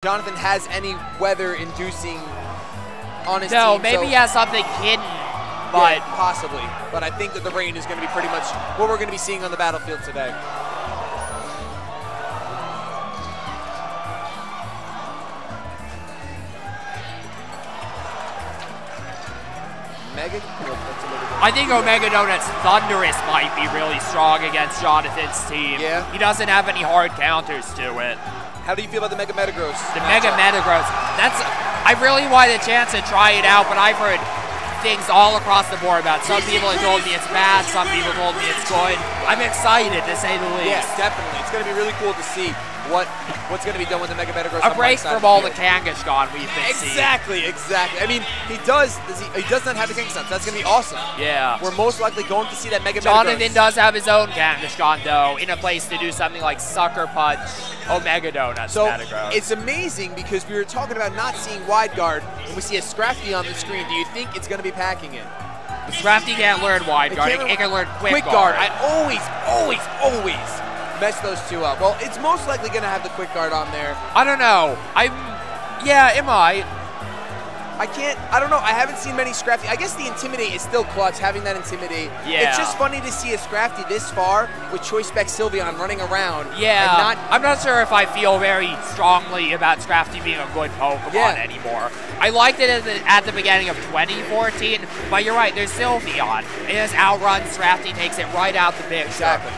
Jonathan has any weather-inducing on his No, team. maybe so he has something hidden, but yeah, possibly. But I think that the rain is going to be pretty much what we're going to be seeing on the battlefield today. I think Omega Donut's Thunderous might be really strong against Jonathan's team. Yeah. He doesn't have any hard counters to it. How do you feel about the Mega Metagross? The Mega Metagross, I really wanted a chance to try it out, but I've heard things all across the board about it. Some people have told me it's bad, some people told me it's good. I'm excited, to say the least. Yes, definitely. It's going to be really cool to see what's going to be done with the Mega Metagross. A break from all the Kangaskhan we've been seeing. Exactly. I mean, he does not have the Kangaskhan, so that's going to be awesome. Yeah. We're most likely going to see that Mega Metagross. Jonathan does have his own Kangaskhan, though, in a place to do something like Sucker Punch Omega Donut's Metagross. It's amazing because we were talking about not seeing Wide Guard, and we see a Scrafty on the screen. Do you think it's going to be packing it? Scrafty can't learn Wide Guard. It can learn Quick Guard. I always mess those two up. Well, it's most likely going to have the Quick Guard on there. I don't know. Yeah, it might. I don't know. I haven't seen many Scrafty. I guess the Intimidate is still clutch, having that Intimidate. Yeah. It's just funny to see a Scrafty this far with Choice Spec Sylveon running around. Yeah. I'm not sure if I feel very strongly about Scrafty being a good Pokemon anymore. I liked it at the beginning of 2014, but you're right, there's Sylveon. It has Outrun, Scrafty takes it right out the picture. Exactly.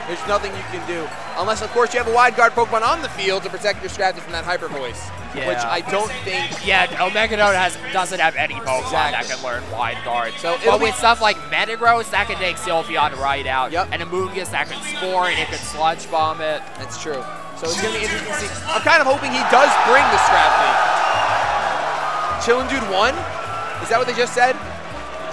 There's nothing you can do. Unless, of course, you have a Wide Guard Pokemon on the field to protect your Scrafty from that Hyper Voice. Yeah. Which I don't think... Yeah, Omega Donut doesn't have any Pokemon that can learn Wide Guard. So but with stuff like Metagross, that can take Sylveon right out. Yep. And Amoonguss, that can Spore it, it can Sludge Bomb it. That's true. So it's going to be interesting to see. I'm kind of hoping he does bring the Scrafty. Chillin' Dude won? Is that what they just said?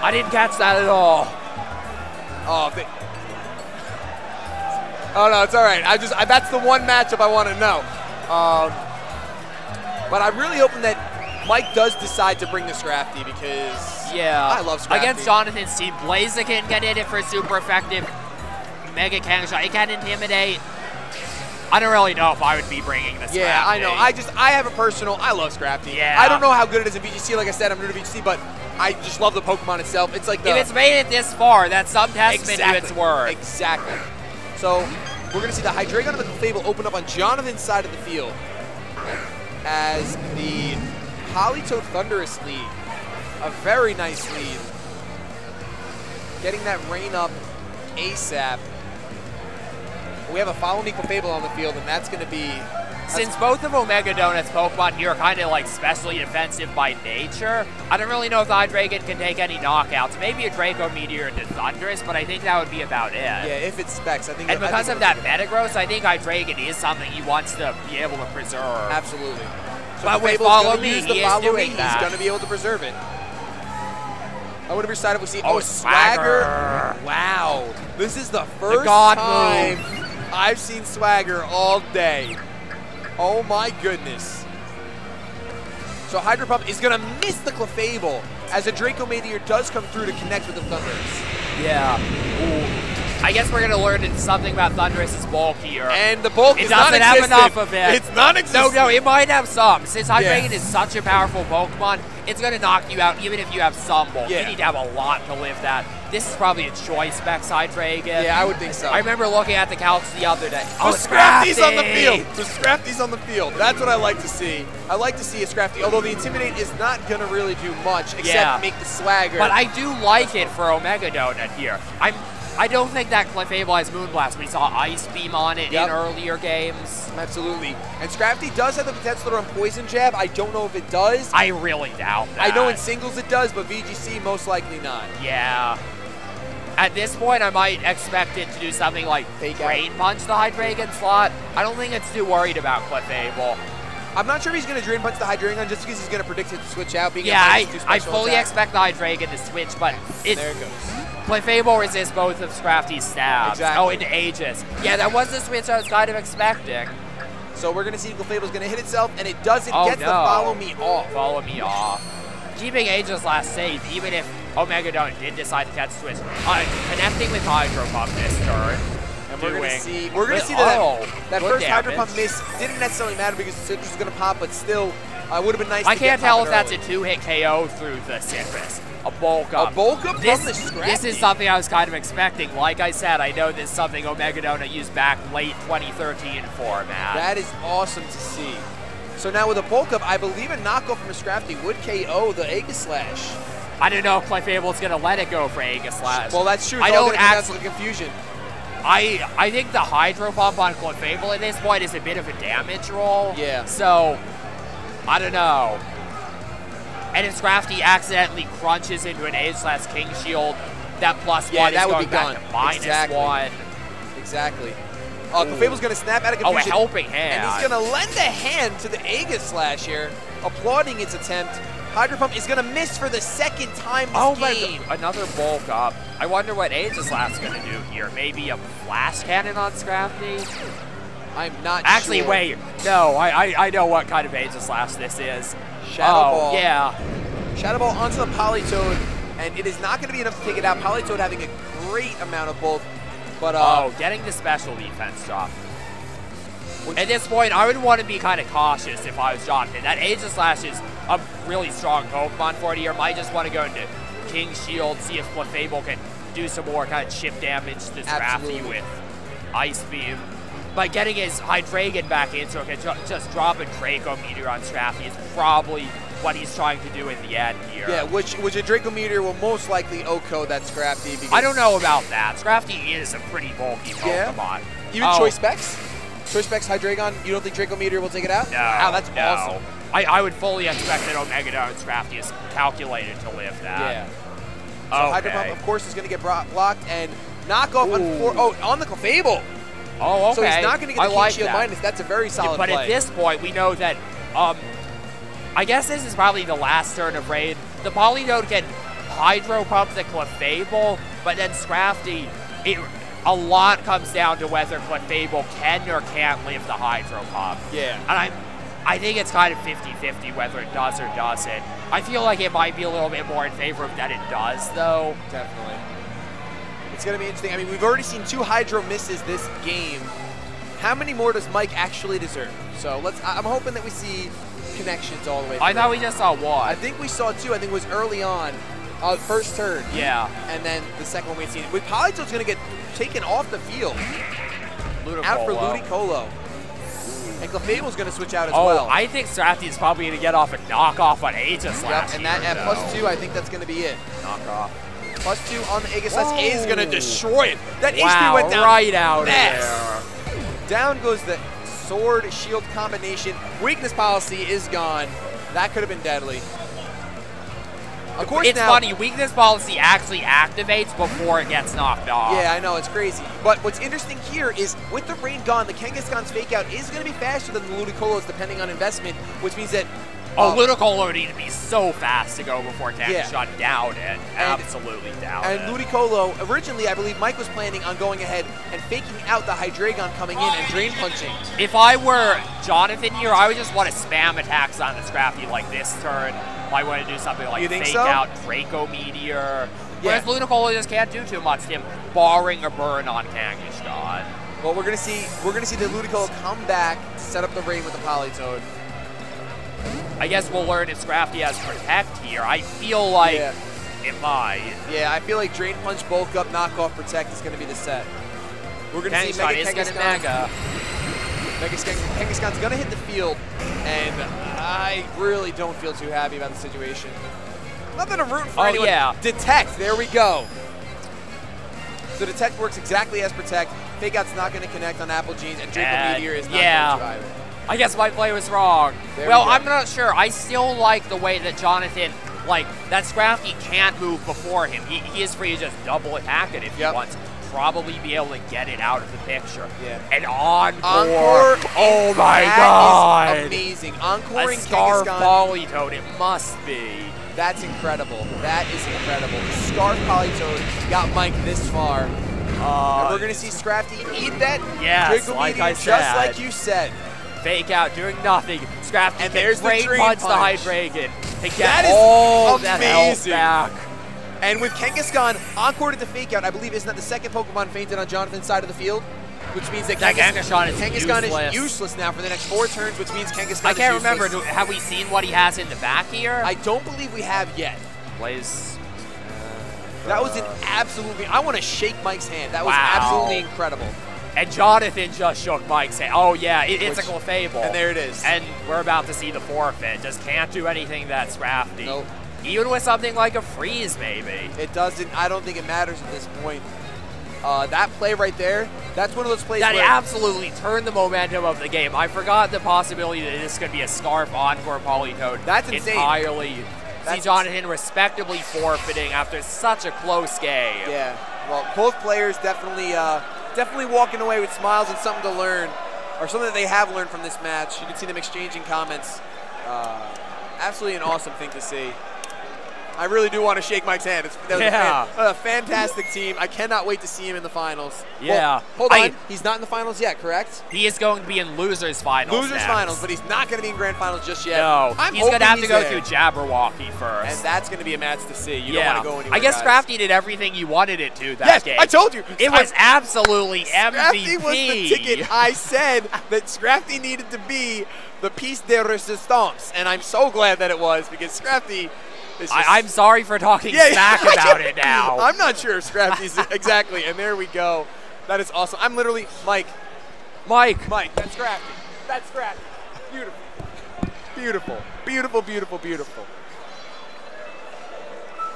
I didn't catch that at all. Oh, no, it's all right. That's the one matchup I want to know. But I'm really hoping that Mike does decide to bring the Scrafty because I love Scrafty. Against Jonathan's team, Blaziken can hit it for super effective. Mega Kangaskhan, it can Intimidate. I don't really know if I would be bringing the Scrafty. Yeah, I know. I have a personal, I love Scrafty. Yeah. I don't know how good it is in VGC. Like I said, I'm new to VGC, but I just love the Pokemon itself. It's like if it's made it this far, that's some testament to its worth. Exactly. So we're going to see the Hydreigon and the Clefable open up on Jonathan's side of the field as the Politoed Thunderous lead. A very nice lead. Getting that rain up ASAP. We have a Follow Me Clefable on the field, and that's going to be... Since both of Omega Donut's Pokemon here are kind of like specially defensive by nature, I don't really know if the Hydreigon can take any knockouts. Maybe a Draco Meteor into Thunderous, but I think that would be about it. Yeah, if it specs, I think. And because of that Metagross, I think Hydreigon is something he wants to be able to preserve. Absolutely. So but with Follow Me, he is doing that. He's going to be able to preserve it. I would have decided if we see Swagger. Wow. This is the first time I've seen Swagger all day. Oh my goodness. So Hydro Pump is going to miss the Clefable as a Draco Meteor does come through to connect with the Thunderous. Yeah. Ooh. I guess we're going to learn that something about Thunderous is bulkier. And the bulk is not have enough of it. It's non-existent. No, it might have some. Since Hydreigon is such a powerful Pokemon, it's going to knock you out even if you have some bulk. You need to have a lot to live that. This is probably a choice specs Hydreigon. Yeah, I would think so. I remember looking at the couch the other day. The Scrafty's on the field. The Scrafty's on the field. That's what I like to see. I like to see a Scrafty, although the Intimidate is not going to really do much except make the Swagger. But I do like it for Omega Donut here. I don't think that Clefable has Moonblast. We saw Ice Beam on it in earlier games. Absolutely. And Scrafty does have the potential to run Poison Jab. I don't know if it does. I really doubt that. I know in singles it does, but VGC most likely not. Yeah. At this point, I might expect it to do something like Drain Punch the Hydreigon slot. I don't think it's too worried about Clefable. I'm not sure if he's going to Drain Punch the Hydreigon just because he's going to predict it to switch out. I fully expect the Hydreigon to switch, but there it goes. Clefable resists both of Scrafty's stabs. Exactly. Oh, into Aegis. Yeah, that was the switch I was kind of expecting. So we're going to see Clefable's going to hit itself, and it doesn't get the Follow Me off. Follow Me off. Keeping Aegis last safe, even if Omega Donut did decide to catch switch. Connecting with Hydro Pump this turn. And doing. we're gonna see that first Hydro Pump miss didn't necessarily matter because Citrus is gonna pop, but still would have been nice. I can't tell if that's a 2-hit KO through the Citrus. A bulk up. A bulk up from the Scrappy. This is something I was kind of expecting. Like I said, I know this is something Omega Donut used back late 2013 format. That is awesome to see. So now with a bulk up, I believe a knockoff from a Scrafty would KO the Aegislash. I don't know if Clefable's going to let it go for Aegislash. Well, that's true. I don't actually. The confusion. I think the Hydro Pump on Clefable at this point is a bit of a damage roll. Yeah. So, I don't know. And if Scrafty accidentally crunches into an Aegislash King Shield, that +1 is going back to -1. Exactly. Clefable's going to snap out of confusion. Oh, a helping hand. And he's going to lend a hand to the Aegislash here, applauding its attempt. Hydro Pump is going to miss for the second time this game. Another bulk up. I wonder what Aegislash's going to do here. Maybe a Flash Cannon on Scrafty? I'm not Actually, sure. wait. No, I know what kind of Aegislash this is. Shadow Ball. Yeah. Shadow Ball onto the Politoed, and it is not going to be enough to take it out. Politoed having a great amount of bulk, but getting the special defense drop. At this point, I would want to be kind of cautious if I was Jonathan. That Aegislash is a really strong Pokemon for it here. Might just want to go into King Shield, see if Clefable can do some more kind of chip damage to Scrafty with Ice Beam. By getting his Hydreigon back in so it can just drop a Draco Meteor on Scrafty is probably what he's trying to do in the end here. Yeah, which a Draco Meteor will most likely OHKO that Scrafty. Because I don't know about that. Scrafty is a pretty bulky Pokemon. Even Choice Specs? Choice Specs Hydreigon, you don't think Draco Meteor will take it out? No. Wow, that's awesome. I would fully expect that Omega Donut Scrafty is calculated to live that. Yeah. So Hydro Pump, of course, is going to get blocked and knockoff on the Clefable. Oh, okay. So he's not going to get the King Shield minus. That's a very solid play. But at this point, we know that, I guess this is probably the last turn of Raid. The Politoed can Hydro Pump the Clefable, but then Scrafty, a lot comes down to whether Clefable can or can't live the Hydro Pump. Yeah. And I think it's kind of 50-50 whether it does or doesn't. I feel like it might be a little bit more in favor of that it does, though. Definitely. It's going to be interesting. I mean, we've already seen 2 Hydro misses this game. How many more does Mike actually deserve? So I'm hoping that we see connections all the way through. I thought we just saw 1. I think we saw 2. I think it was early on, first turn. Yeah. And then the second one we've seen. With Politoed's going to get taken off the field. Ludicolo. Out for Ludicolo. And Clefable's going to switch out as well. I think Scrafty is probably going to get off a knockoff on Aegislash. Yep, and that at +2, I think that's going to be it. Knockoff. +2 on the Aegislash. A is going to destroy it. That HP went down right out there. Down goes the Sword Shield combination. Weakness policy is gone. That could have been deadly. Of course, it's funny. Weakness policy actually activates before it gets knocked off. Yeah, I know. It's crazy. But what's interesting here is with the rain gone, the Kangaskhan's fake out is going to be faster than the Ludicolo's depending on investment, which means that Ludicolo would need to be so fast to go before Kangaskhan down it. Absolutely down it. And Ludicolo, originally, I believe Mike was planning on going ahead and faking out the Hydreigon coming in and Drain Punching. If I were Jonathan here, I would just want to spam attacks on the Scrafty like this turn. I want to do something like fake out Draco Meteor. Whereas Ludicolo just can't do too much to him, barring a burn on Kangaskhan. Well, we're gonna see the Ludicolo come back to set up the rain with the Politoed. I guess we'll learn if Scrafty has Protect here. I feel like it might. Yeah, I feel like Drain Punch, Bulk Up, Knockoff, Protect is going to be the set. We're going to see Mega Kangaskhan. Kangaskhan's going to hit the field, and I really don't feel too happy about the situation. Not that I'm rooting for anyone. Detect, there we go. So Detect works exactly as Protect. Fake Out's not going to connect on Apple Jeans, and Draco Meteor is not going to either. I guess my play was wrong. Well, I'm not sure. I still like the way that Jonathan, that Scrafty can't move before him. He is free to just double attack it if he wants. Probably be able to get it out of the picture. Yeah. And Encore. Oh my God. That is amazing. Encoring Scarf Kangaskhan. Politoed, it must be. That's incredible. That is incredible. The Scarf Politoed got Mike this far. And we're going to see Scrafty eat that Draco Meteor just like you said. Fake out, doing nothing. Scrafty and there's the Drain Punch the Hydreigon to get all that health back. And with Kangaskhan encored to Fake Out, I believe, isn't that the second Pokemon fainted on Jonathan's side of the field? which means that Kangaskhan is useless now for the next 4 turns, which means Kangaskhan is useless. I can't remember. Have we seen what he has in the back here? I don't believe we have yet. Plays. That was an absolutely. I want to shake Mike's hand. That was absolutely incredible. And Jonathan just shook Mike's hand. Oh, yeah, it's a Clefable. And there it is. And we're about to see the forfeit. Just can't do anything that's crafty. Nope. Even with something like a freeze, maybe. It doesn't. I don't think it matters at this point. That play right there, that's one of those plays that where absolutely turned the momentum of the game. I forgot the possibility that this could be a Scarf Encore Polytoad. That's insane. Entirely. See Jonathan respectably forfeiting after such a close game. Yeah. Well, both players definitely walking away with smiles and something to learn, or something that they have learned from this match. You can see them exchanging comments. Absolutely an awesome thing to see. I really do want to shake Mike's hand. That was a fantastic team. I cannot wait to see him in the finals. Yeah. Well, hold on. He's not in the finals yet, correct? He is going to be in losers finals finals, but he's not going to be in grand finals just yet. No. He's going to have to go through Jabberwocky first. And that's going to be a match to see. You don't want to go anywhere, I guess guys. Scrafty did everything you wanted it to that game. I told you. It was absolutely MVP. Scrafty was the ticket. I said that Scrafty needed to be the piece de resistance, and I'm so glad that it was, because Scrafty... I'm sorry for talking smack about it now. I'm not sure if Scrafty's exactly, and there we go. That is awesome. I'm literally Mike, that's Scrafty. That's Scrafty. Beautiful. Beautiful. Beautiful, beautiful, beautiful.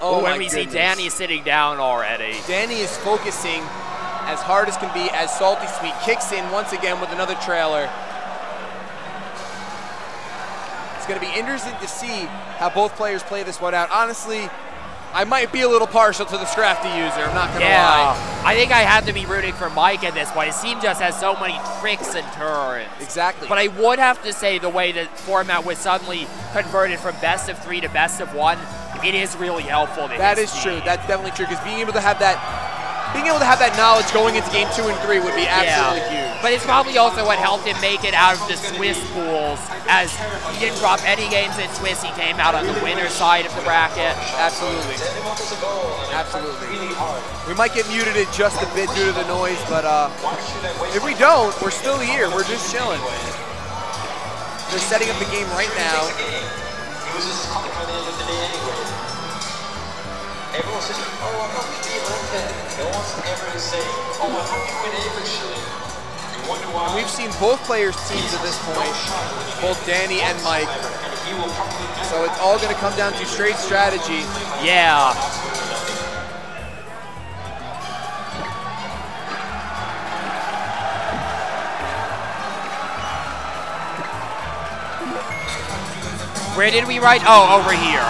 Oh, when we see Danny sitting down already. Danny is focusing as hard as can be as Salty Sweet kicks in once again with another trailer. It's going to be interesting to see how both players play this one out. Honestly, I might be a little partial to the Scrafty user, I'm not going to lie. I think I have to be rooting for Mike at this point. His team just has so many tricks and turns. Exactly. But I would have to say the way the format was suddenly converted from best of 3 to best of 1, it is really helpful to That is true. That's definitely true, because being able to have that knowledge going into game 2 and 3 would be absolutely huge. But it's probably also what helped him make it out of the Swiss pools, as he didn't drop any games in Swiss. He came out on the winner's side of the bracket. Absolutely. Absolutely. We might get muted it just a bit due to the noise, but if we don't, we're still here. We're just chilling. They're setting up the game right now. Everyone says, oh, I'm not going to be like no one's ever saying, oh, I hope you win eventually. You wonder why. We've seen both players' teams at this point, both Danny and Mike. So it's all going to come down to straight strategy. Yeah. Where did we write? Oh, over here.